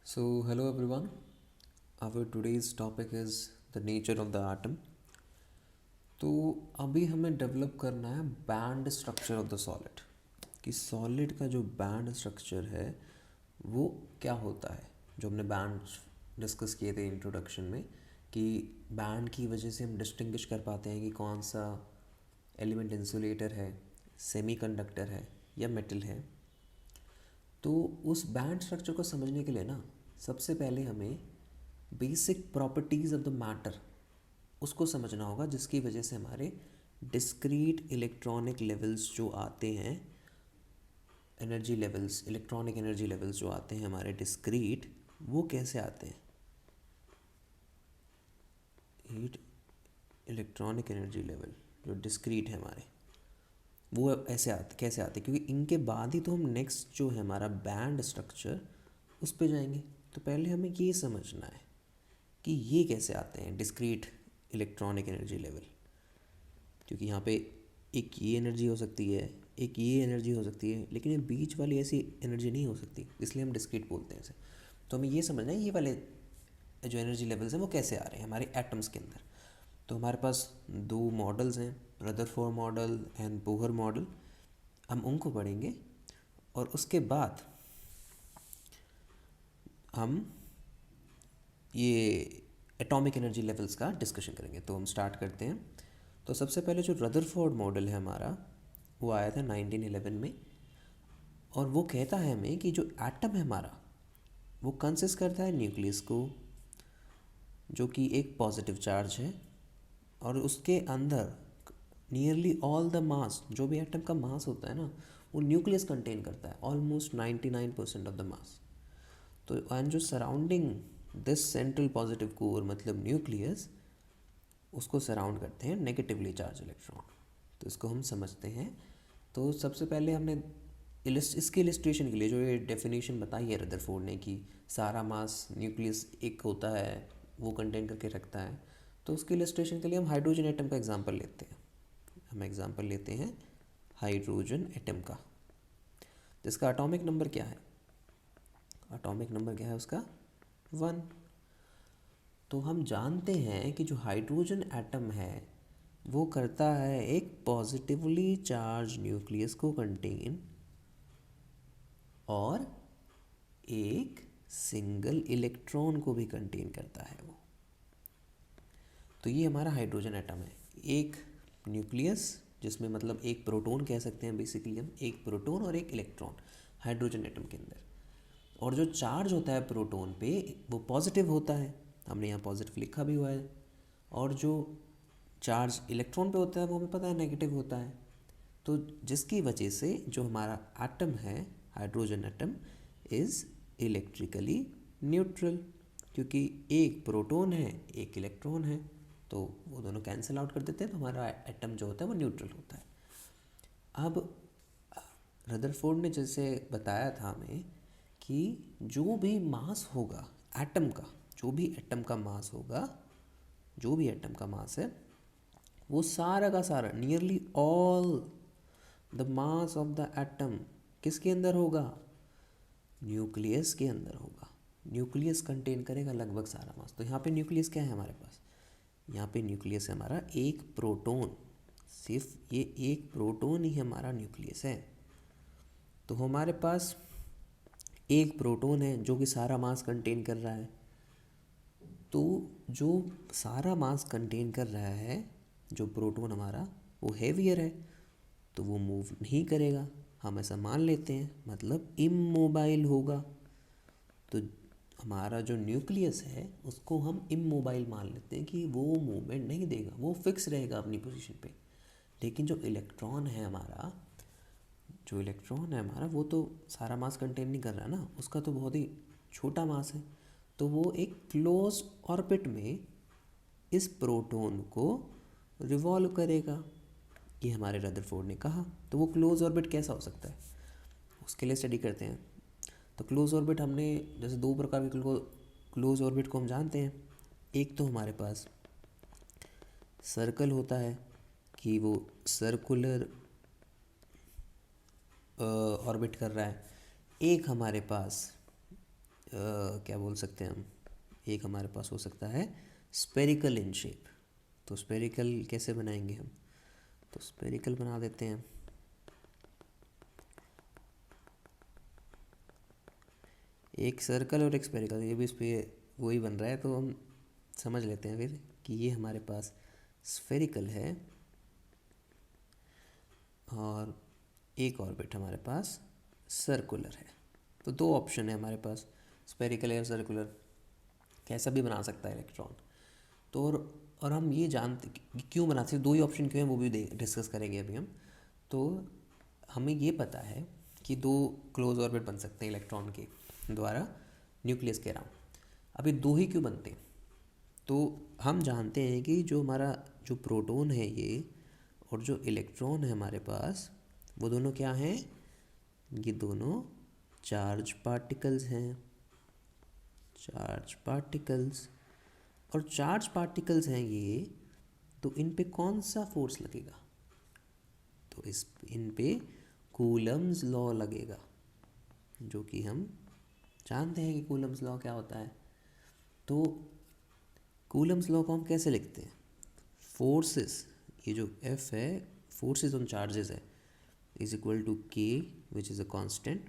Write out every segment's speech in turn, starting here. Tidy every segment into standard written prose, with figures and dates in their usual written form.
Hello everyone. Our today's topic is the nature of the atom. तो अभी हमें develop करना है band structure of the solid कि सॉलिड का जो बैंड स्ट्रक्चर है वो क्या होता है। जो हमने बैंड डिस्कस किए थे इंट्रोडक्शन में कि बैंड की वजह से हम डिस्टिंग्विश कर पाते हैं कि कौन सा एलिमेंट इंसुलेटर है, सेमीकंडक्टर है या मेटल है। तो उस बैंड स्ट्रक्चर को समझने के लिए ना सबसे पहले हमें basic properties of the matter उसको समझना होगा, जिसकी वजह से हमारे डिस्क्रीट इलेक्ट्रॉनिक लेवल्स जो आते हैं, energy levels, electronic energy levels जो आते हैं हमारे डिस्क्रीट, वो कैसे आते हैं। हीट इलेक्ट्रॉनिक एनर्जी लेवल जो डिस्क्रीट है हमारे, वो ऐसे आते कैसे आते, क्योंकि इनके बाद ही तो हम नेक्स्ट जो है हमारा बैंड स्ट्रक्चर उस पे जाएंगे। तो पहले हमें ये समझना है कि ये कैसे आते हैं डिस्क्रीट इलेक्ट्रॉनिक एनर्जी लेवल। क्योंकि यहाँ पे एक ये एनर्जी हो सकती है, एक ये एनर्जी हो सकती है, लेकिन ये बीच वाली ऐसी एनर्जी नहीं हो सकती, इसलिए हम डिस्क्रीट बोलते हैं इसे। तो हमें ये समझना है ये वाले जो एनर्जी लेवल्स हैं वो कैसे आ रहे हैं हमारे एटम्स के अंदर। तो हमारे पास दो मॉडल्स हैं, Rutherford model and Bohr model. हम उनको पढ़ेंगे और उसके बाद हम ये एटॉमिक एनर्जी लेवल्स का डिस्कशन करेंगे। तो हम स्टार्ट करते हैं। तो सबसे पहले जो रदरफोर्ड मॉडल है हमारा, वो आया था 1911 में, और वो कहता है हमें कि जो एटम है हमारा वो कंसिस्ट करता है न्यूक्लियस को, जो कि एक पॉजिटिव चार्ज है, और उसके अंदर नियरली ऑल द मास, जो भी एटम का मास होता है ना, वो न्यूक्लियस कंटेन करता है, ऑलमोस्ट 99% ऑफ द मास। तो एंड जो surrounding this central positive core मतलब न्यूक्लियस, उसको सराउंड करते हैं नेगेटिवली चार्ज इलेक्ट्रॉन। तो इसको हम समझते हैं। तो सबसे पहले हमने इसके इलिस्ट्रेशन के लिए जो ये डेफिनेशन बताई है रदरफोर्ड ने कि सारा मास न्यूक्लियस एक होता है, वो कंटेन करके रखता है, तो उसके इलिस्ट्रेशन के लिए हम हाइड्रोजन एटम का एग्जांपल लेते हैं। हम एग्जांपल लेते हैं हाइड्रोजन एटम का, जिसका एटॉमिक नंबर क्या है। एटॉमिक नंबर क्या है उसका? 1। तो हम जानते हैं कि जो हाइड्रोजन एटम है वो करता है एक पॉजिटिवली चार्ज न्यूक्लियस को कंटेन और एक सिंगल इलेक्ट्रॉन को भी कंटेन करता है वो। तो ये हमारा हाइड्रोजन एटम है, एक न्यूक्लियस जिसमें मतलब एक प्रोटॉन कह सकते हैं बेसिकली हम, एक प्रोटॉन और एक इलेक्ट्रॉन हाइड्रोजन एटम के अंदर। और जो चार्ज होता है प्रोटॉन पे वो पॉजिटिव होता है, हमने यहाँ पॉजिटिव लिखा भी हुआ है, और जो चार्ज इलेक्ट्रॉन पे होता है वो हमें पता है नेगेटिव होता है। तो जिसकी वजह से जो हमारा एटम है hydrogen atom is electrically neutral, क्योंकि एक प्रोटॉन है एक इलेक्ट्रॉन है, तो वो दोनों कैंसिल आउट कर देते हैं, तो हमारा एटम जो होता है वो न्यूट्रल होता है। अब रदरफोर्ड ने जैसे बताया था हमें कि जो भी मास होगा एटम का, जो भी एटम का मास होगा, जो भी एटम का मास है, वो सारा का सारा nearly all the mass of the atom किसके अंदर होगा? न्यूक्लियस के अंदर होगा। न्यूक्लियस कंटेन करेगा लगभग सारा मास। तो यहाँ पे न्यूक्लियस क्या है हमारे पास? यहाँ पे न्यूक्लियस है हमारा एक प्रोटॉन, सिर्फ ये एक प्रोटॉन ही हमारा न्यूक्लियस है। तो हमारे पास एक प्रोटॉन है जो कि सारा मास कंटेन कर रहा है। तो जो सारा मास कंटेन कर रहा है, जो प्रोटॉन हमारा, वो हेवियर है, तो वो मूव नहीं करेगा, हम ऐसा मान लेते हैं, मतलब इमोबाइल होगा। तो हमारा जो न्यूक्लियस है उसको हम इमोबाइल मान लेते हैं कि वो मूवमेंट नहीं देगा, वो फिक्स रहेगा अपनी पोजीशन पे। लेकिन जो इलेक्ट्रॉन है हमारा, जो इलेक्ट्रॉन है हमारा, वो तो सारा मास कंटेन नहीं कर रहा ना, उसका तो बहुत ही छोटा मास है। तो वो एक क्लोज ऑर्बिट में इस प्रोटॉन को रिवॉल्व करेगा, ये हमारे रदरफोर्ड ने कहा। तो वो क्लोज ऑर्बिट कैसा हो सकता है, उसके लिए स्टडी करते हैं। तो क्लोज ऑर्बिट हमने जैसे दो प्रकार के क्लोज ऑर्बिट को हम जानते हैं। एक तो हमारे पास सर्कल होता है कि वो सर्कुलर ऑर्बिट कर रहा है। एक हमारे पास क्या बोल सकते हैं हम, एक हमारे पास हो सकता है स्पेरिकल इन शेप। तो स्पेरिकल कैसे बनाएंगे हम, तो स्पेरिकल बना देते हैं। एक सर्कल और एक स्पेरिकल, ये भी इस पर वही बन रहा है, तो हम समझ लेते हैं फिर कि ये हमारे पास स्फेरिकल है और एक ऑर्बिट हमारे पास सर्कुलर है। तो दो ऑप्शन है हमारे पास, स्पेरिकल या सर्कुलर, कैसा भी बना सकता है इलेक्ट्रॉन। तो और हम ये जानते कि क्यों बनाते हैं, दो ही ऑप्शन क्यों हैं वो भी डिस्कस करेंगे अभी हम। तो हमें ये पता है कि दो क्लोज ऑर्बिट बन सकते हैं इलेक्ट्रॉन के द्वारा न्यूक्लियस के अराउंड। अभी दो ही क्यों बनते हैं, तो हम जानते हैं कि जो हमारा जो प्रोटॉन है ये और जो इलेक्ट्रॉन है हमारे पास, वो दोनों क्या हैं, ये दोनों चार्ज पार्टिकल्स हैं, चार्ज पार्टिकल्स। और चार्ज पार्टिकल्स हैं ये, तो इन पे कौन सा फोर्स लगेगा, तो इन पे कूलम्स लॉ लगेगा, जो कि हम जानते हैं कि कूलम्स लॉ क्या होता है। तो कूलम्स लॉ को हम कैसे लिखते हैं, फोर्सेस, ये जो F है फोर्सेस ऑन चार्जेस है, is equal to K which is a constant,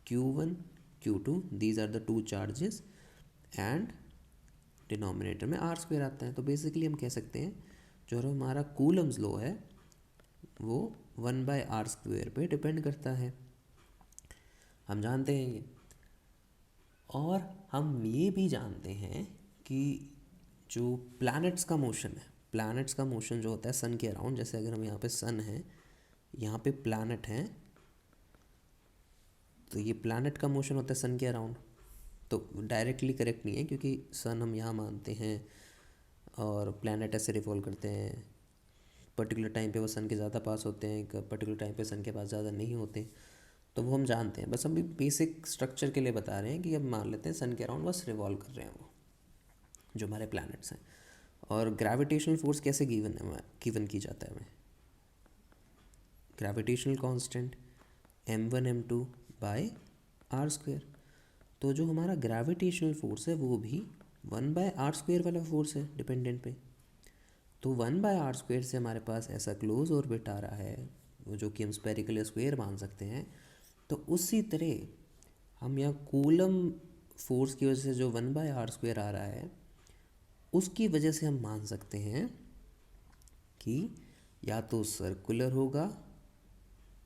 Q1 Q2 these are the two charges and denominator में R स्क्वायर आता है। तो बेसिकली हम कह सकते हैं जो हमारा कूलम्स लॉ है वो 1/r स्क्वायर पे डिपेंड करता है, हम जानते हैं ये। और हम ये भी जानते हैं कि जो प्लैनेट्स का मोशन है, प्लैनेट्स का मोशन जो होता है सन के अराउंड, जैसे अगर हम यहाँ पे सन है, यहाँ पे प्लैनेट हैं, तो ये प्लैनेट का मोशन होता है सन के अराउंड। तो डायरेक्टली करेक्ट नहीं है क्योंकि सन हम यहाँ मानते हैं और प्लैनेट ऐसे रिवॉल्व करते हैं, पर्टिकुलर टाइम पे वो सन के ज़्यादा पास होते हैं, पर्टिकुलर टाइम पे सन के पास ज़्यादा नहीं होते, तो वो हम जानते हैं। बस हम भी बेसिक स्ट्रक्चर के लिए बता रहे हैं कि अब मान लेते हैं सन के अराउंड बस रिवॉल्व कर रहे हैं वो जो हमारे प्लैनेट्स हैं। और ग्रेविटेशनल फोर्स कैसे गिवन की जाता है हमें, gravitational constant m1 m2 by r square. तो जो हमारा ग्रेविटेशनल फोर्स है वो भी 1/r स्क्वायर वाला फोर्स है डिपेंडेंट पे। तो 1/r स्क्वायर से हमारे पास ऐसा क्लोज ऑर्बिट आ रहा है जो कि हम स्पेरिकल या स्क्वायर मान सकते हैं। तो उसी तरह हम यहाँ कूलम फोर्स की वजह से जो 1/r स्क्वायर आ रहा है उसकी वजह से हम मान सकते हैं कि या तो सर्कुलर होगा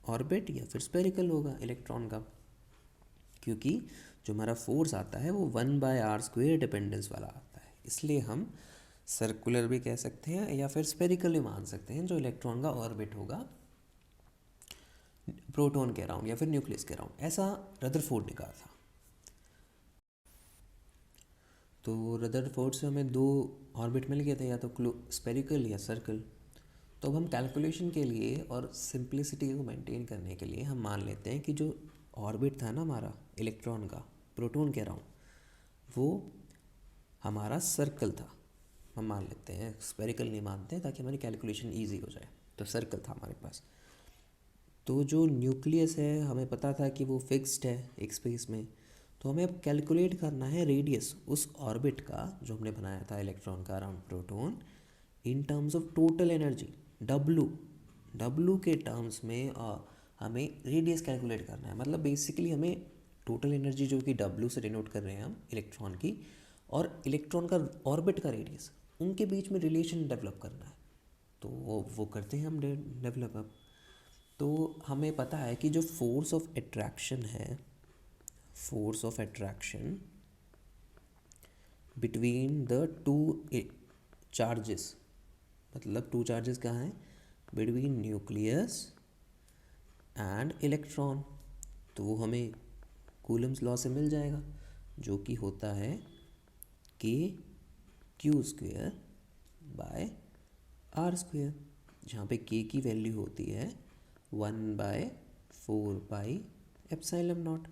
ऑर्बिट या फिर स्पेरिकल होगा इलेक्ट्रॉन का, क्योंकि जो हमारा फोर्स आता है वो 1/r स्क्वायर डिपेंडेंस वाला आता है। इसलिए हम सर्कुलर भी कह सकते हैं या फिर स्पेरिकल भी मान सकते हैं जो इलेक्ट्रॉन का ऑर्बिट होगा प्रोटॉन के अराउंड या फिर न्यूक्लियस के अराउंड, ऐसा रदरफोर्ड ने कहा था। तो रदरफोर्ड से हमें दो ऑर्बिट मिल गए थे, या तो स्पेरिकल या सर्कल। तो अब हम कैलकुलेशन के लिए और सिंप्लिसिटी को मेंटेन करने के लिए हम मान लेते हैं कि जो ऑर्बिट था ना हमारा इलेक्ट्रॉन का प्रोटॉन के अराउंड वो हमारा सर्कल था, हम मान लेते हैं, स्पेरिकल नहीं मानते हैं ताकि हमारी कैलकुलेशन ईजी हो जाए। तो सर्कल था हमारे पास। तो जो न्यूक्लियस है हमें पता था कि वो फिक्स्ड है एक स्पेस में, तो हमें अब कैलकुलेट करना है रेडियस उस ऑर्बिट का जो हमने बनाया था इलेक्ट्रॉन का around proton in terms of total energy W के टर्म्स में हमें रेडियस कैलकुलेट करना है। मतलब बेसिकली हमें टोटल एनर्जी जो कि डब्लू से डिनोट कर रहे हैं हम इलेक्ट्रॉन की, और इलेक्ट्रॉन का ऑर्बिट का रेडियस, उनके बीच में रिलेशन डेवलप करना है। तो वो करते हैं हम डेवलप अब। तो हमें पता है कि जो फोर्स ऑफ अट्रैक्शन है, force of attraction between the two charges, मतलब टू चार्जेस कहाँ हैं, बिटवीन न्यूक्लियस एंड इलेक्ट्रॉन, तो वो हमें कूलम्स लॉ से मिल जाएगा जो कि होता है k q square bye r square, जहाँ पे k की वैल्यू होती है 1/4 पाई एप्सिलॉन नॉट।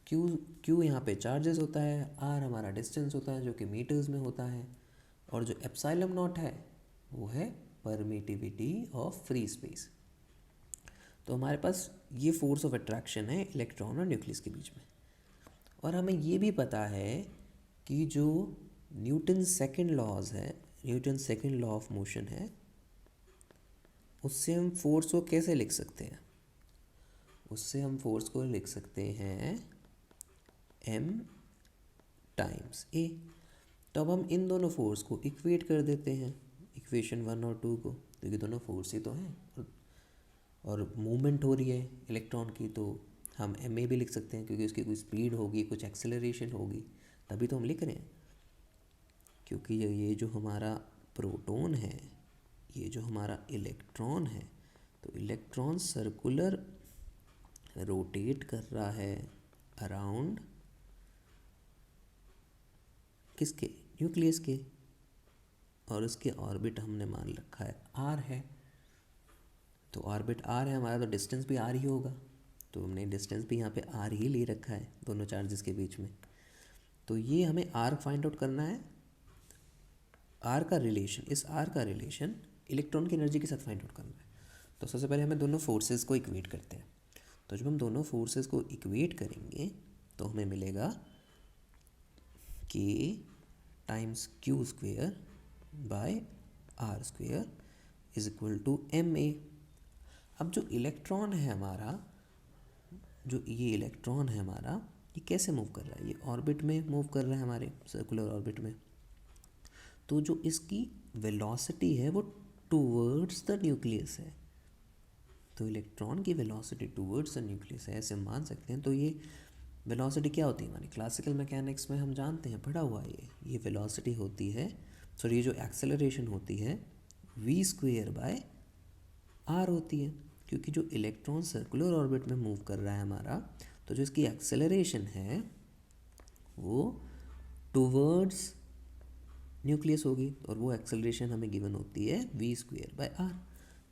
q यहाँ पे चार्जेस होता है, r हमारा डिस्टेंस होता है जो कि मीटर्स में होता है, और जो एप्सिलॉन नॉट है वो है परमिटिविटी ऑफ फ्री स्पेस। तो हमारे पास ये फोर्स ऑफ अट्रैक्शन है इलेक्ट्रॉन और न्यूक्लियस के बीच में। और हमें ये भी पता है कि जो न्यूटन सेकंड लॉज है, Newton second law of motion है, उससे हम फोर्स को कैसे लिख सकते हैं? उससे हम फोर्स को लिख सकते हैं m टाइम्स a। तो अब हम इन दोनों फोर्स को इक्वेट कर देते हैं, इक्वेशन 1 और 2 को, क्योंकि दोनों फोर्स ही तो हैं और मूवमेंट हो रही है इलेक्ट्रॉन की, तो हम एम ए भी लिख सकते हैं क्योंकि उसकी कोई स्पीड होगी, कुछ एक्सेलरेशन होगी, तभी तो हम लिख रहे हैं। क्योंकि ये जो हमारा प्रोटॉन है, ये जो हमारा इलेक्ट्रॉन है, तो इलेक्ट्रॉन सर्कुलर रोटेट कर रहा है अराउंड किसके? न्यूक्लियस के, और उसके ऑर्बिट हमने मान रखा है आर है। तो ऑर्बिट आर है हमारा, तो डिस्टेंस भी आर ही होगा, तो हमने डिस्टेंस भी यहाँ पे आर ही ले रखा है दोनों चार्जेस के बीच में। तो ये हमें आर फाइंड आउट करना है, आर का रिलेशन, इस आर का रिलेशन इलेक्ट्रॉन की एनर्जी के साथ फाइंड आउट करना है। तो सबसे पहले हमें दोनों फोर्सेस को इक्वेट करते हैं। तो जब हम दोनों फोर्सेस को इक्वेट करेंगे तो हमें मिलेगा k times q square by r square is equal to m a. अब जो इलेक्ट्रॉन है हमारा, जो ये इलेक्ट्रॉन है हमारा, ये कैसे मूव कर रहा है? ये ऑर्बिट में मूव कर रहा है, हमारे सर्कुलर ऑर्बिट में। तो जो इसकी वेलोसिटी है वो टूवर्ड्स द न्यूक्लियस है, तो इलेक्ट्रॉन की वेलोसिटी टूवर्ड्स द न्यूक्लियस है, ऐसे मान सकते हैं। तो ये वेलोसिटी क्या होती है हमारी? क्लासिकल मैकेनिक्स में हम जानते हैं, पढ़ा हुआ है ये वेलोसिटी होती है, सॉरी ये जो एक्सेलरेशन होती है v स्क्वेयर बाय आर होती है। क्योंकि जो इलेक्ट्रॉन सर्कुलर ऑर्बिट में मूव कर रहा है हमारा, तो जो इसकी एक्सेलरेशन है वो टूवर्ड्स न्यूक्लियस होगी, और वो एक्सेलरेशन हमें गिवन होती है v स्क्वेयर बाय आर।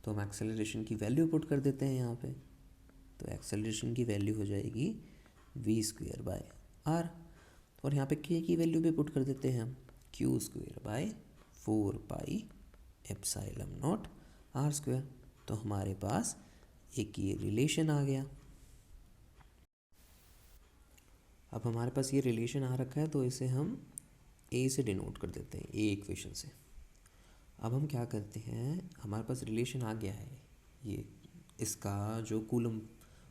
तो हम एक्सेलरेशन की वैल्यू पुट कर देते हैं यहाँ पे, तो एक्सेलरेशन की वैल्यू हो जाएगी v स्क्वेयर बाय आर, और यहाँ पे k की वैल्यू भी पुट कर देते हैं हम, q square by 4 pi epsilon naught r square. तो हमारे पास एक ये रिलेशन आ गया। अब हमारे पास ये रिलेशन आ रखा है, तो इसे हम a से डिनोट कर देते हैं, a इक्वेशन से। अब हम क्या करते हैं, हमारे पास रिलेशन आ गया है ये इसका, जो कूलम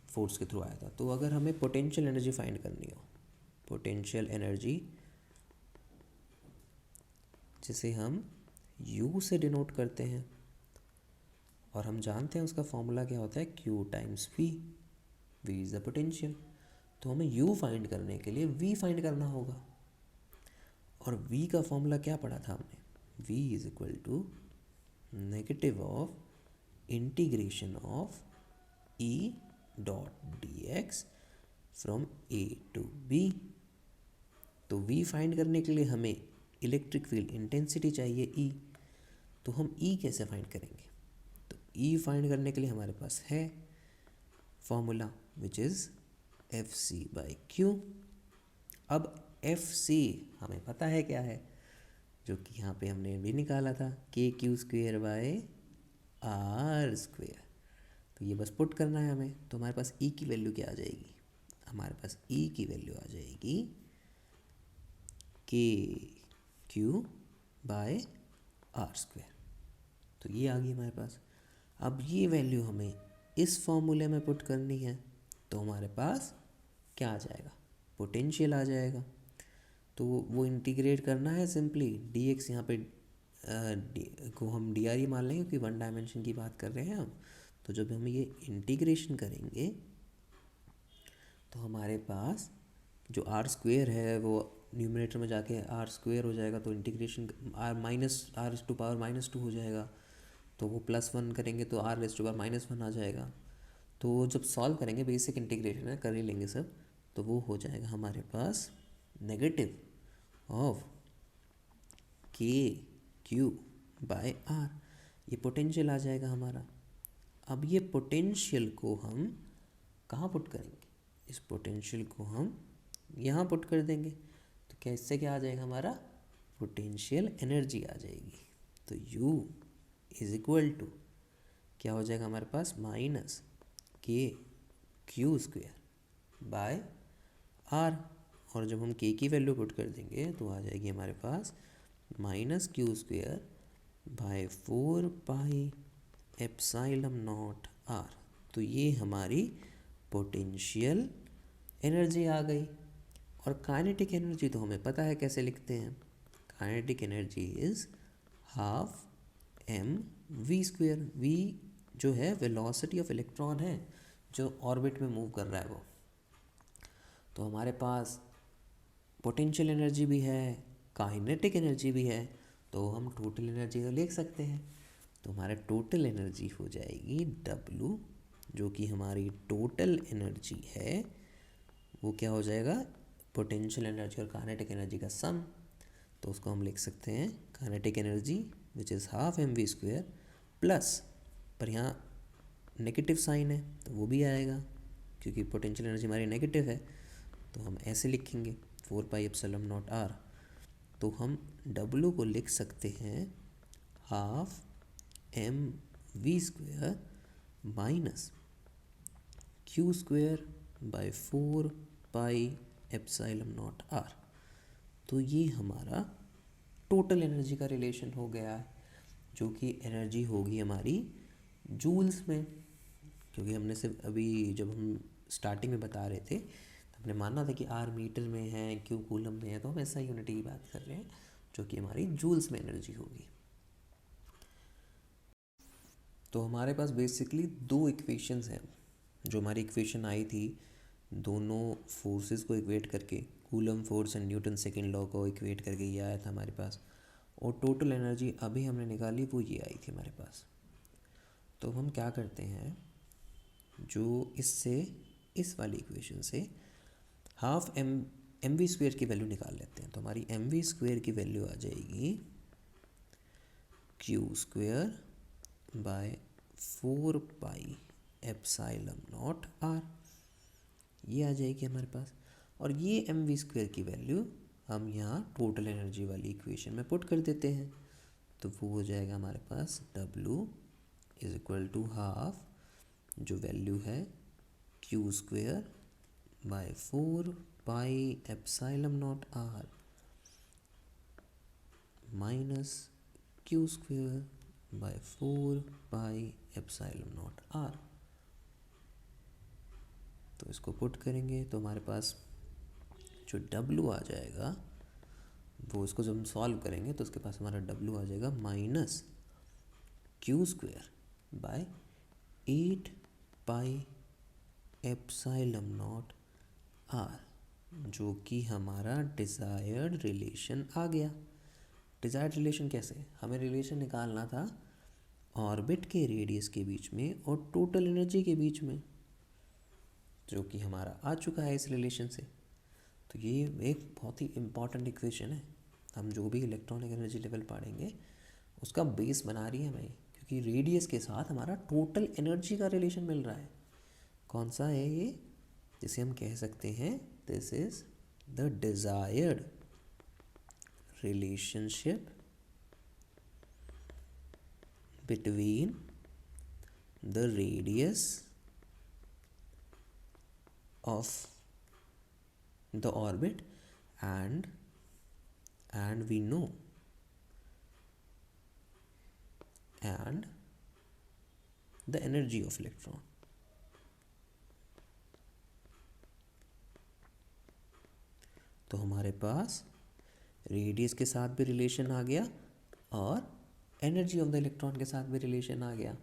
फोर्स के थ्रू आया था। तो अगर हमें पोटेंशियल एनर्जी फाइंड करनी हो, पोटेंशियल एनर्जी जिसे हम U से डिनोट करते हैं, और हम जानते हैं उसका फॉर्मूला क्या होता है, Q times V, V is the potential. तो हमें U फाइंड करने के लिए V फाइंड करना होगा, और V का फॉर्मूला क्या पढ़ा था हमने? V is equal to negative of integration of E dot d x from A to B। तो V फाइंड करने के लिए हमें इलेक्ट्रिक फील्ड इंटेंसिटी चाहिए E, तो हम E कैसे फाइंड करेंगे? तो E फाइंड करने के लिए हमारे पास है formula which is FC by Q। अब FC हमें पता है क्या है, जो कि यहाँ पे हमने भी निकाला था, KQ square by r square. तो ये बस पुट करना है हमें। तो हमारे पास E की वैल्यू क्या आ जाएगी? हमारे पास E की वैल्यू आ जाएगी KQ बाय आर स्क्वेयर। तो ये आ गई हमारे पास। अब ये वैल्यू हमें इस फॉर्मूले में पुट करनी है, तो हमारे पास क्या आ जाएगा? पोटेंशियल आ जाएगा। तो वो इंटीग्रेट करना है सिंपली, डी एक्स यहाँ पे को हम डी आर ही मान लेंगे क्योंकि वन डायमेंशन की बात कर रहे हैं हम। तो जब हम ये इंटीग्रेशन करेंगे तो हमारे पास जो आर स्क्वेयर है वो न्यूमरेटर में जाके आर स्क्वेयर हो जाएगा, तो integration r minus r to power -2 हो जाएगा, तो वो +1 करेंगे तो आर रेज टू पावर -1 आ जाएगा। तो जब सॉल्व करेंगे, बेसिक इंटीग्रेशन है, कर ही लेंगे सब, तो वो हो जाएगा हमारे पास negative of KQ by R. ये पोटेंशियल आ जाएगा हमारा। अब ये पोटेंशियल को हम कहाँ पुट करेंगे? इस पोटेंशियल को हम यहाँ पुट कर देंगे, तो क्या इससे क्या आ जाएगा? हमारा पोटेंशियल एनर्जी आ जाएगी। तो U इज इक्वल टू क्या हो जाएगा हमारे पास? -KQ स्क्वेयर बाय आर, और जब हम के की वैल्यू पुट कर देंगे तो आ जाएगी हमारे पास minus Q square by 4 pi epsilon naught are. तो ये हमारी पोटेंशियल एनर्जी आ गई। और काइनेटिक एनर्जी तो हमें पता है कैसे लिखते हैं। Kinetic energy is half m v square. V जो है वेलोसिटी ऑफ इलेक्ट्रॉन है जो ऑर्बिट में मूव कर रहा है वो। तो हमारे पास पोटेंशियल एनर्जी भी है, काइनेटिक एनर्जी भी है, तो हम टोटल एनर्जी को लिख सकते हैं। तो हमारा टोटल एनर्जी हो जाएगी W, जो कि हमारी टोटल एनर्जी है वो क्या हो जाएगा, पोटेंशियल एनर्जी और काइनेटिक एनर्जी का सम। तो उसको हम लिख सकते हैं kinetic energy which is half m v square plus, पर यहाँ नेगेटिव साइन है तो वो भी आएगा क्योंकि पोटेंशियल एनर्जी हमारी नेगेटिव है। तो हम ऐसे लिखेंगे 4 पाई एप्सिलॉन नॉट आर। तो हम W को लिख सकते हैं half m v square minus Q square by 4 pi epsilon naught are. तो ये हमारा टोटल एनर्जी का रिलेशन हो गया है, जो कि एनर्जी होगी हमारी जूल्स में। क्योंकि हमने सिर्फ अभी जब हम स्टार्टिंग में बता रहे थे तो हमने माना था कि आर मीटर में है, क्यू कूलम में है, तो हम ऐसा यूनिट की बात कर रहे हैं जो कि हमारी जूल्स में एनर्जी होगी। तो हमारे पास बेसिकली दो इक्वेशंस हैं। जो हमारी इक्वेशन आई थी दोनों फोर्सेस को इक्वेट करके, coulomb force and Newton second law को इक्वेट करके ये आया था हमारे पास। और टोटल एनर्जी अभी हमने निकाली वो ये आई थी हमारे पास। तो हम क्या करते हैं, जो इससे इस वाली इक्वेशन से हाफ एम वी स्क्वेयर की वैल्यू निकाल लेते हैं। तो हमारी एम वी स्क्वेयर की वैल्यू आ जाएगी q square by 4 pi epsilon naught r, ये आ जाएगी हमारे पास। और ये एम वी स्क्वेयर की वैल्यू हम यहाँ टोटल एनर्जी वाली इक्वेशन में पुट कर देते हैं। तो वो हो जाएगा हमारे पास W is equal to half, जो वैल्यू है q square by 4 pi epsilon naught r minus Q square by 4 pi epsilon naught are. तो इसको पुट करेंगे तो हमारे पास जो W आ जाएगा वो, इसको जब हम सॉल्व करेंगे तो उसके पास हमारा W आ जाएगा minus Q square by 8 pi epsilon naught r, जो कि हमारा डिज़ायर्ड रिलेशन आ गया। डिज़ायर्ड रिलेशन कैसे, हमें रिलेशन निकालना था ऑर्बिट के रेडियस के बीच में और टोटल एनर्जी के बीच में, जो कि हमारा आ चुका है इस रिलेशन से। तो ये एक बहुत ही इम्पॉर्टेंट इक्वेशन है। हम जो भी इलेक्ट्रॉनिक एनर्जी लेवल पढ़ेंगे उसका बेस बना रही है हमें, क्योंकि रेडियस के साथ हमारा टोटल एनर्जी का रिलेशन मिल रहा है। कौन सा है ये, जिसे हम कह सकते हैं this is the desired relationship between the radius of the orbit and we know and the energy of electron। तो हमारे पास रेडियस के साथ भी रिलेशन आ गया और एनर्जी ऑफ द इलेक्ट्रॉन के साथ भी रिलेशन आ गया।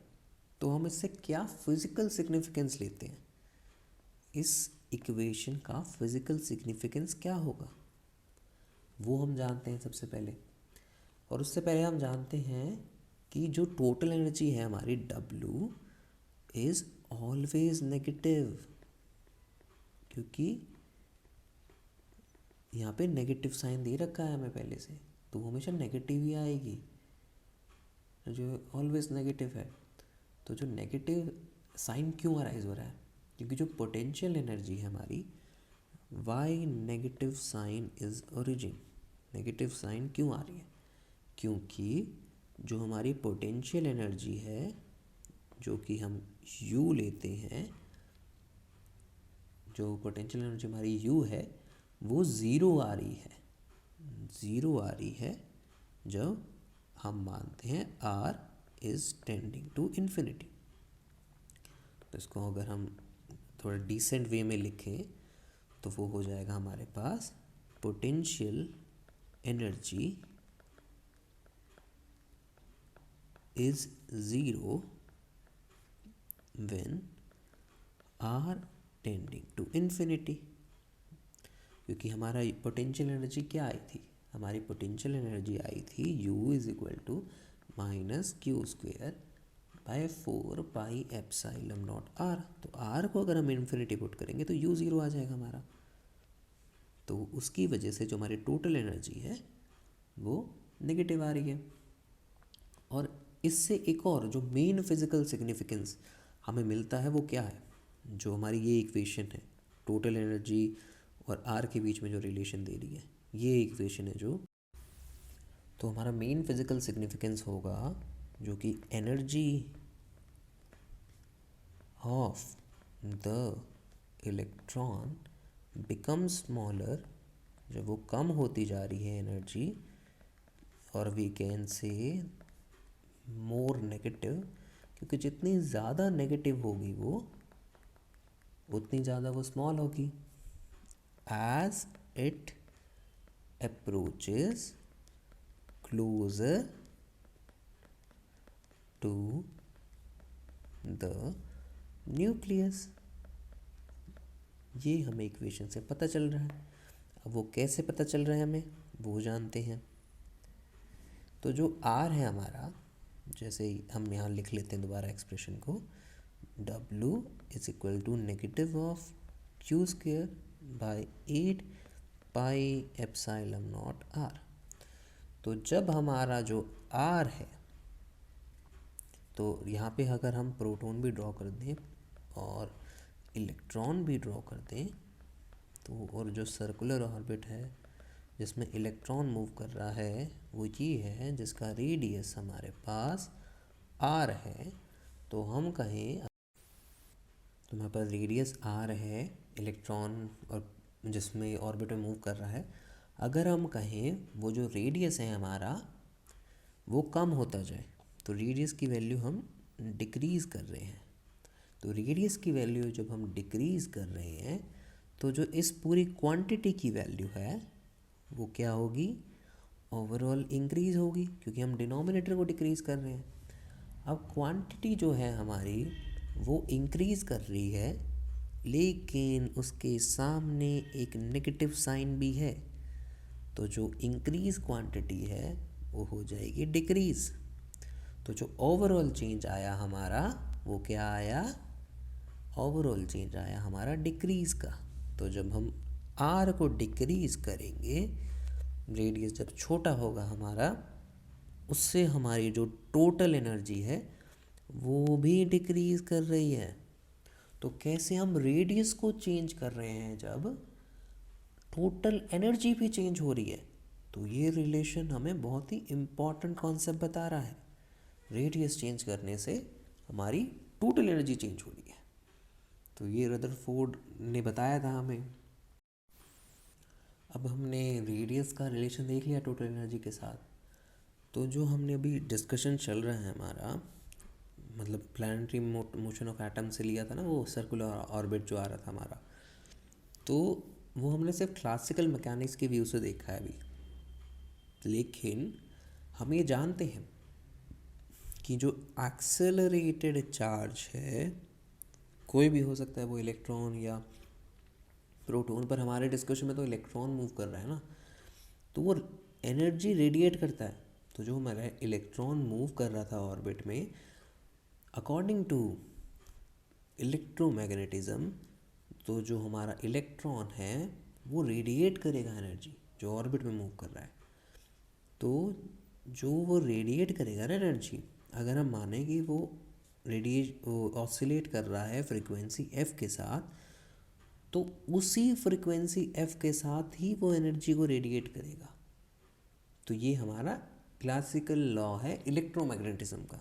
तो हम इससे क्या फिजिकल सिग्निफिकेंस लेते हैं, इस इक्वेशन का फिजिकल सिग्निफिकेंस क्या होगा वो हम जानते हैं सबसे पहले। और उससे पहले हम जानते हैं कि जो टोटल एनर्जी है हमारी W इज़ ऑलवेज नेगेटिव, क्योंकि यहाँ पे नेगेटिव साइन दे रखा है हमें पहले से, तो वो हमेशा नेगेटिव ही आएगी, जो ऑलवेज नेगेटिव है। तो जो नेगेटिव साइन क्यों अराइज हो रहा है, क्योंकि जो पोटेंशियल एनर्जी है हमारी, why negative sign is origin. Negative sign क्यों आ रही है, क्योंकि जो हमारी पोटेंशियल एनर्जी है, जो कि हम U लेते हैं, जो पोटेंशियल एनर्जी हमारी U है, वो ज़ीरो आ रही है, ज़ीरो आ रही है जब हम मानते हैं r is tending to infinity. तो इसको अगर हम थोड़ा डिसेंट वे में लिखें तो वो हो जाएगा हमारे पास potential energy is zero when R tending to infinity. क्योंकि हमारा पोटेंशियल एनर्जी क्या आई थी, हमारी पोटेंशियल एनर्जी आई थी U is equal to minus Q square by 4πε0 r। तो r को अगर हम इन्फिनिटी पुट करेंगे तो U ज़ीरो आ जाएगा हमारा। तो उसकी वजह से जो हमारी टोटल एनर्जी है वो नेगेटिव आ रही है। और इससे एक और जो मेन फिजिकल सिग्निफिकेंस हमें मिलता है वो क्या है, जो हमारी ये इक्वेशन है टोटल एनर्जी और आर के बीच में जो रिलेशन दे रही है, ये इक्वेशन है जो, तो हमारा मेन फिजिकल सिग्निफिकेंस होगा जो कि energy of the electron become smaller, जब वो कम होती जा रही है एनर्जी, और we can say more negative, क्योंकि जितनी ज़्यादा नेगेटिव होगी वो उतनी ज़्यादा वो स्मॉल होगी। As it approaches closer to the nucleus, ये हमें इक्वेशन से पता चल रहा है। अब वो कैसे पता चल रहा है हमें वो जानते हैं। तो जो आर है हमारा, जैसे हम यहाँ लिख लेते हैं दोबारा एक्सप्रेशन को, W is equal to negative of Q square by 8πε0 r। तो जब हमारा जो R है, तो यहाँ पे अगर हम प्रोटॉन भी ड्रॉ कर दें और इलेक्ट्रॉन भी ड्रॉ कर दें, तो और जो सर्कुलर ऑर्बिट है जिसमें इलेक्ट्रॉन मूव कर रहा है वो ये है जिसका रेडियस हमारे पास R है। तो हम कहें तो हमारे पास रेडियस R है इलेक्ट्रॉन और जिसमें ऑर्बिट में मूव कर रहा है, अगर हम कहें वो जो रेडियस है हमारा वो कम होता जाए, तो रेडियस की वैल्यू हम डिक्रीज़ कर रहे हैं। तो रेडियस की वैल्यू जब हम डिक्रीज़ कर रहे हैं तो जो इस पूरी क्वांटिटी की वैल्यू है वो क्या होगी, ओवरऑल इंक्रीज़ होगी, क्योंकि हम डिनोमिनेटर को डिक्रीज़ कर रहे हैं। अब क्वांटिटी जो है हमारी वो इंक्रीज़ कर रही है, लेकिन उसके सामने एक नेगेटिव साइन भी है। तो जो इंक्रीज़ क्वांटिटी है वो हो जाएगी डिक्रीज़। तो जो ओवरऑल चेंज आया हमारा वो क्या आया, ओवरऑल चेंज आया हमारा डिक्रीज़ का। तो जब हम आर को डिक्रीज़ करेंगे, रेडियस जब छोटा होगा हमारा, उससे हमारी जो टोटल एनर्जी है वो भी डिक्रीज़ कर रही है। तो कैसे हम रेडियस को चेंज कर रहे हैं जब टोटल एनर्जी भी चेंज हो रही है। तो ये रिलेशन हमें बहुत ही इम्पॉर्टेंट कॉन्सेप्ट बता रहा है। रेडियस चेंज करने से हमारी टोटल एनर्जी चेंज हो रही है। तो ये रदरफोर्ड ने बताया था हमें। अब हमने रेडियस का रिलेशन देख लिया टोटल एनर्जी के साथ। तो जो हमने अभी डिस्कशन चल रहा है हमारा, मतलब प्लानिटरी मोशन ऑफ एटम से लिया था ना, वो सर्कुलर ऑर्बिट जो आ रहा था हमारा, तो वो हमने सिर्फ क्लासिकल मैकेनिक्स के व्यू से देखा है अभी। लेकिन हम ये जानते हैं कि जो एक्सेलरेटेड चार्ज है, कोई भी हो सकता है, वो इलेक्ट्रॉन या प्रोटॉन, पर हमारे डिस्कशन में तो इलेक्ट्रॉन मूव कर रहा है ना, तो वो एनर्जी रेडिएट करता है। तो जो हमारा इलेक्ट्रॉन मूव कर रहा था ऑर्बिट में, अकॉर्डिंग टू इलेक्ट्रोमैग्नेटिज्म, तो जो हमारा इलेक्ट्रॉन है वो रेडिएट करेगा एनर्जी जो ऑर्बिट में मूव कर रहा है। तो जो वो रेडिएट करेगा ना एनर्जी, अगर हम माने कि वो ऑसिलेट कर रहा है फ्रीक्वेंसी f के साथ, तो उसी फ्रीक्वेंसी f के साथ ही वो एनर्जी को रेडिएट करेगा। तो ये हमारा क्लासिकल लॉ है इलेक्ट्रोमैग्नेटिज्म का,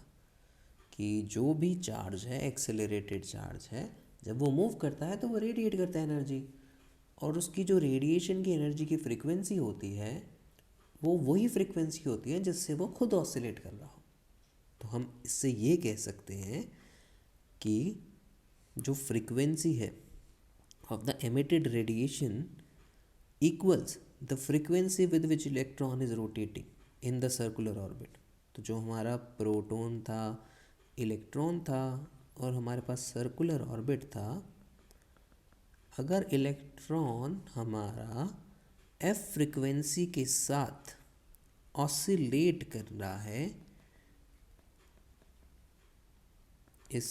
कि जो भी चार्ज है, एक्सेलरेटेड चार्ज है, जब वो मूव करता है तो वो रेडिएट करता है एनर्जी। और उसकी जो रेडिएशन की एनर्जी की फ्रीक्वेंसी होती है वो वही फ्रीक्वेंसी होती है जिससे वो खुद ऑसिलेट कर रहा हो। तो हम इससे ये कह सकते हैं कि जो फ्रीक्वेंसी है of the emitted radiation equals the frequency with which electron is rotating in the circular orbit. तो जो हमारा प्रोटॉन था, इलेक्ट्रॉन था और हमारे पास सर्कुलर ऑर्बिट था, अगर इलेक्ट्रॉन हमारा एफ फ्रीक्वेंसी के साथ ऑसिलेट कर रहा है इस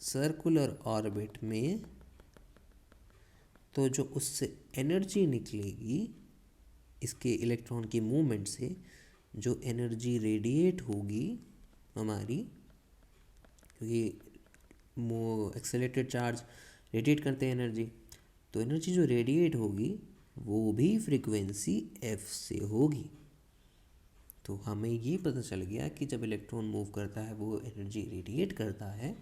सर्कुलर ऑर्बिट में, तो जो उससे एनर्जी निकलेगी इसके इलेक्ट्रॉन की मूवमेंट से, जो एनर्जी रेडिएट होगी हमारी, क्योंकि एक्सेलेरेटेड चार्ज रेडिएट करते हैं एनर्जी, तो एनर्जी जो रेडिएट होगी वो भी फ्रीक्वेंसी एफ से होगी। तो हमें ये पता चल गया कि जब इलेक्ट्रॉन मूव करता है वो एनर्जी रेडिएट करता है,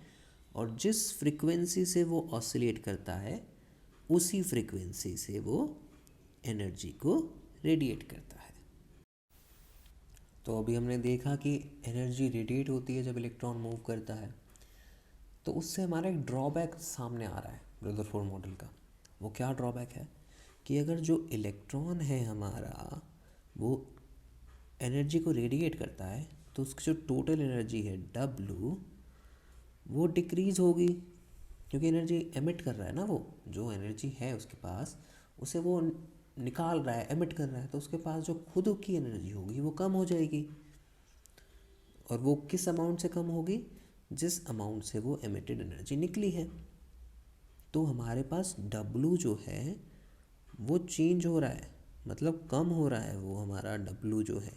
और जिस फ्रीक्वेंसी से वो ऑसिलेट करता है उसी फ्रीक्वेंसी से वो एनर्जी को रेडिएट करता है। तो अभी हमने देखा कि एनर्जी रेडिएट होती है जब इलेक्ट्रॉन मूव करता है। तो उससे हमारा एक ड्रॉबैक सामने आ रहा है रदरफोर्ड मॉडल का। वो क्या ड्रॉबैक है कि अगर जो इलेक्ट्रॉन है हमारा वो एनर्जी को रेडिएट करता है तो उसकी जो टोटल एनर्जी है W वो डिक्रीज़ होगी, क्योंकि एनर्जी एमिट कर रहा है ना, वो जो एनर्जी है उसके पास उसे वो निकाल रहा है, एमिट कर रहा है, तो उसके पास जो खुद की एनर्जी होगी वो कम हो जाएगी। और वो किस अमाउंट से कम होगी? जिस अमाउंट से वो एमिटेड एनर्जी निकली है। तो हमारे पास W जो है वो चेंज हो रहा है, मतलब कम हो रहा है वो हमारा W जो है।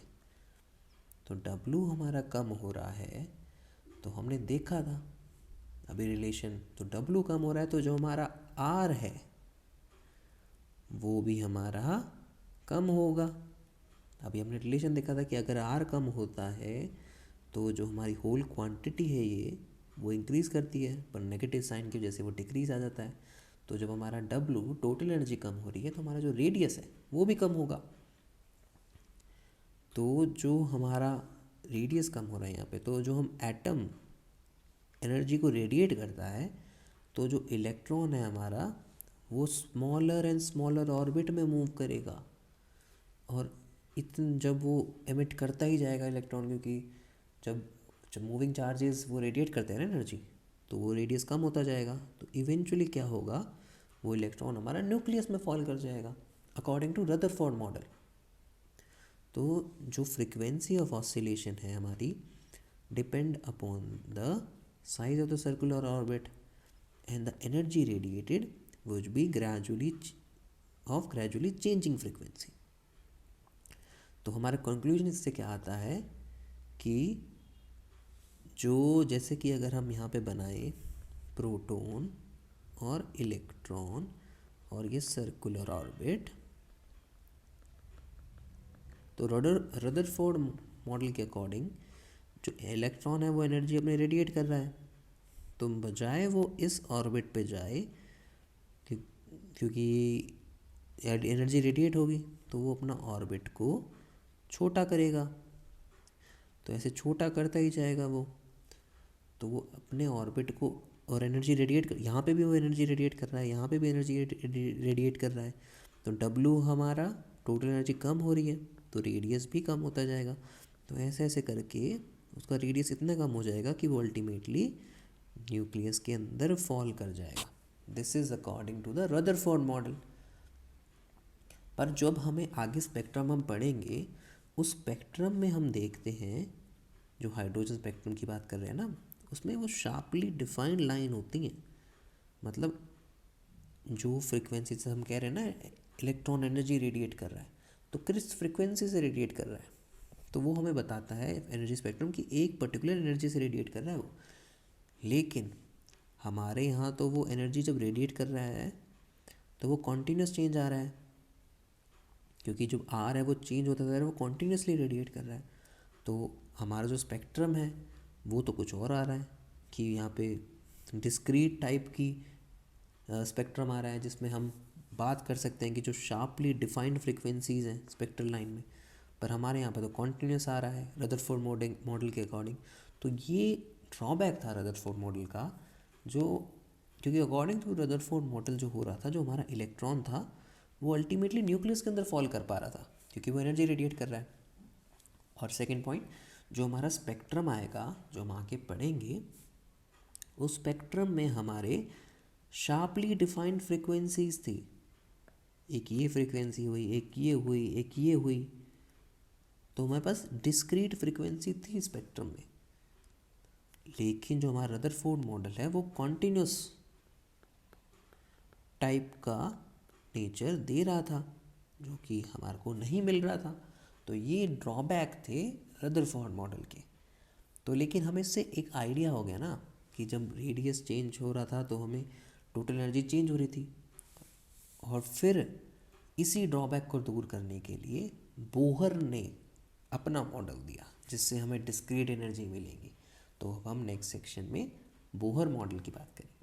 तो W हमारा कम हो रहा है, तो हमने देखा था अभी रिलेशन, तो W कम हो रहा है तो जो हमारा R है वो भी हमारा कम होगा। अभी हमने रिलेशन देखा था कि अगर R कम होता है तो जो हमारी होल क्वांटिटी है ये वो इंक्रीज़ करती है, पर नेगेटिव साइन की वजह से वो डिक्रीज़ आ जाता है। तो जब हमारा W टोटल एनर्जी कम हो रही है तो हमारा जो रेडियस है वो भी कम होगा। तो जो हमारा रेडियस कम हो रहा है यहाँ पे, तो जो हम एटम एनर्जी को रेडिएट करता है, तो जो इलेक्ट्रॉन है हमारा वो स्मॉलर एंड स्मॉलर ऑर्बिट में मूव करेगा, और जब वो एमिट करता ही जाएगा इलेक्ट्रॉन, क्योंकि जब जब मूविंग चार्जेस वो रेडिएट करते हैं ना एनर्जी, तो वो रेडियस कम होता जाएगा। तो इवेंचुअली क्या होगा, वो इलेक्ट्रॉन हमारा न्यूक्लियस में फॉल कर जाएगा अकॉर्डिंग टू रदरफोर्ड मॉडल। तो जो फ्रीक्वेंसी ऑफ ऑसिलेशन है हमारी depend upon the size of the circular orbit and the energy radiated would be gradually changing frequency। तो हमारा कंक्लूजन इससे क्या आता है कि जो जैसे कि अगर हम यहाँ पे बनाए प्रोटॉन और इलेक्ट्रॉन और ये सर्कुलर ऑर्बिट, तो रदरफोर्ड मॉडल के अकॉर्डिंग जो इलेक्ट्रॉन है वो एनर्जी अपने रेडिएट कर रहा है, तो बजाय वो इस ऑर्बिट पे जाए क्योंकि एनर्जी रेडिएट होगी, तो वो अपना ऑर्बिट को छोटा करेगा। तो ऐसे छोटा करता ही जाएगा वो, तो वो अपने ऑर्बिट को, और एनर्जी रेडिएट कर, यहाँ पे भी वो एनर्जी रेडिएट कर रहा है, यहाँ पे भी एनर्जी रेडिएट कर रहा है। तो W हमारा टोटल एनर्जी कम हो रही है तो रेडियस भी कम होता जाएगा। तो ऐसे ऐसे करके उसका रेडियस इतना कम हो जाएगा कि वो अल्टीमेटली न्यूक्लियस के अंदर फॉल कर जाएगा। This is according to the Rutherford model. पर जब हमें आगे स्पेक्ट्रम हम पढ़ेंगे, उस स्पेक्ट्रम में हम देखते हैं, जो हाइड्रोजन स्पेक्ट्रम की बात कर रहे हैं ना, उसमें वो शार्पली डिफाइंड लाइन होती हैं। मतलब जो फ्रिक्वेंसी से हम कह रहे हैं ना इलेक्ट्रॉन एनर्जी रेडिएट कर रहा है, तो किस फ्रिक्वेंसी से रेडिएट कर रहा है, तो वो हमें बताता है एनर्जी स्पेक्ट्रम की एक पर्टिकुलर एनर्जी से रेडिएट कर रहा है वो। लेकिन हमारे यहाँ तो वो एनर्जी जब रेडिएट कर रहा है तो वो कॉन्टीन्यूस चेंज आ रहा है, क्योंकि जो आर है वो चेंज होता जा रहा है, वो कॉन्टीन्यूसली रेडिएट कर रहा है। तो हमारा जो स्पेक्ट्रम है वो तो कुछ और आ रहा है कि यहाँ पे डिस्क्रीट टाइप की स्पेक्ट्रम आ रहा है, जिसमें हम बात कर सकते हैं कि जो शार्पली डिफाइंड फ्रिक्वेंसीज हैं स्पेक्ट्रल लाइन में, पर हमारे यहाँ पे तो कॉन्टिन्यूस आ रहा है रदरफोर्ड मॉडल के अकॉर्डिंग। तो ये ड्रॉबैक था रदरफोर्ड मॉडल का, जो क्योंकि अकॉर्डिंग टू रदरफोर्ड मॉडल जो हो रहा था, जो हमारा इलेक्ट्रॉन था वो अल्टीमेटली न्यूक्लियस के अंदर फॉल कर पा रहा था क्योंकि वो एनर्जी रेडिएट कर रहा है। और सेकेंड पॉइंट, जो हमारा स्पेक्ट्रम आएगा जो हम आके पढ़ेंगे, उस स्पेक्ट्रम में हमारे शार्पली डिफाइंड फ्रिक्वेंसीज थी। एक ये फ्रिक्वेंसी हुई, एक ये हुई, एक ये हुई, तो हमारे पास डिस्क्रीट फ्रिक्वेंसी थी स्पेक्ट्रम में। लेकिन जो हमारा रदरफोर्ड मॉडल है वो कॉन्टिन्यूस टाइप का नेचर दे रहा था, जो कि हमारे को नहीं मिल रहा था। तो ये ड्रॉबैक थे रदरफोर्ड मॉडल के। तो लेकिन हमें इससे एक आइडिया हो गया ना कि जब रेडियस चेंज हो रहा था तो हमें टोटल एनर्जी चेंज हो रही थी। और फिर इसी ड्रॉबैक को दूर करने के लिए बोहर ने अपना मॉडल दिया जिससे हमें डिस्क्रीट एनर्जी मिलेगी। तो अब हम नेक्स्ट सेक्शन में बोहर मॉडल की बात करेंगे।